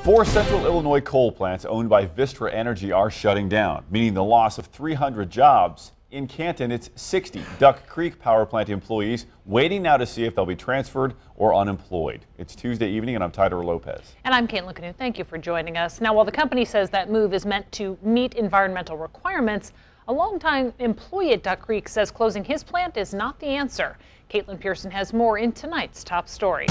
4 central Illinois coal plants owned by Vistra Energy are shutting down, meaning the loss of 300 jobs. In Canton, it's 60 Duck Creek power plant employees waiting now to see if they'll be transferred or unemployed. It's Tuesday evening, and I'm Tyler Lopez. And I'm Caitlin Canoe. Thank you for joining us. Now, while the company says that move is meant to meet environmental requirements, a longtime employee at Duck Creek says closing his plant is not the answer. Caitlin Pearson has more in tonight's top story.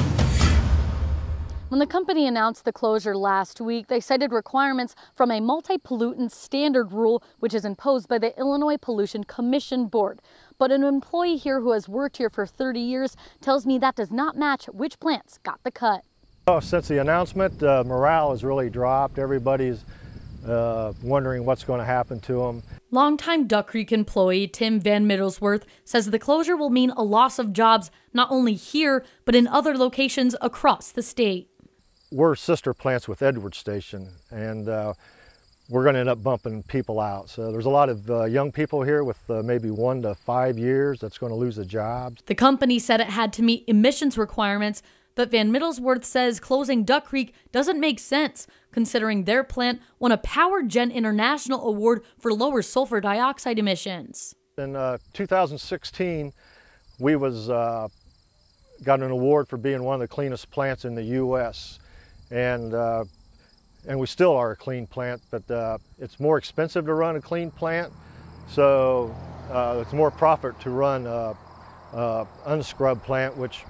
When the company announced the closure last week, they cited requirements from a multi-pollutant standard rule, which is imposed by the Illinois Pollution Commission Board. But an employee here who has worked here for 30 years tells me that does not match which plants got the cut. Since the announcement, morale has really dropped. Everybody's wondering what's going to happen to them. Longtime Duck Creek employee Tim Van Middlesworth says the closure will mean a loss of jobs not only here, but in other locations across the state. We're sister plants with Edwards Station, and we're going to end up bumping people out. So there's a lot of young people here with maybe 1 to 5 years that's going to lose a job. The company said it had to meet emissions requirements, but Van Middlesworth says closing Duck Creek doesn't make sense, considering their plant won a Power Gen International Award for lower sulfur dioxide emissions. In 2016, we got an award for being one of the cleanest plants in the U.S. And we still are a clean plant, but it's more expensive to run a clean plant, so it's more profit to run a unscrubbed plant, which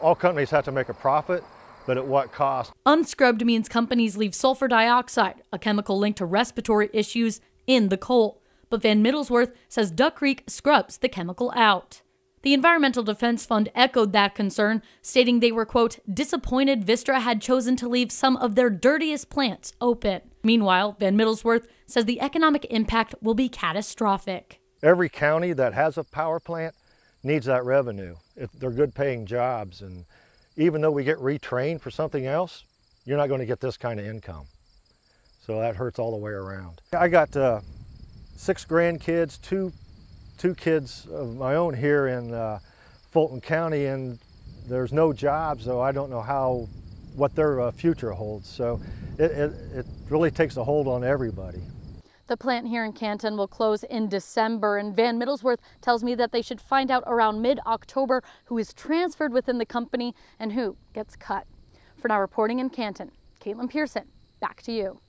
all companies have to make a profit, but at what cost? Unscrubbed means companies leave sulfur dioxide, a chemical linked to respiratory issues, in the coal. But Van Middlesworth says Duck Creek scrubs the chemical out. The Environmental Defense Fund echoed that concern, stating they were, quote, disappointed Vistra had chosen to leave some of their dirtiest plants open. Meanwhile, Van Middlesworth says the economic impact will be catastrophic. Every county that has a power plant needs that revenue. They're good paying jobs, and even though we get retrained for something else, you're not going to get this kind of income. So that hurts all the way around. I got 6 grandkids, two kids of my own here in Fulton County, and there's no jobs, so I don't know what their future holds. So it really takes a hold on everybody. The plant here in Canton will close in December, and Van Middlesworth tells me that they should find out around mid-October who is transferred within the company and who gets cut. For now, reporting in Canton, Caitlin Pearson, back to you.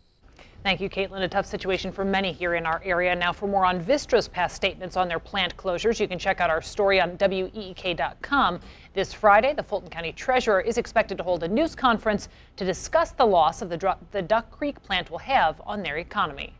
Thank you, Caitlin. A tough situation for many here in our area. Now, for more on Vistra's past statements on their plant closures, you can check out our story on week.com. This Friday, the Fulton County Treasurer is expected to hold a news conference to discuss the loss of the Duck Creek plant will have on their economy.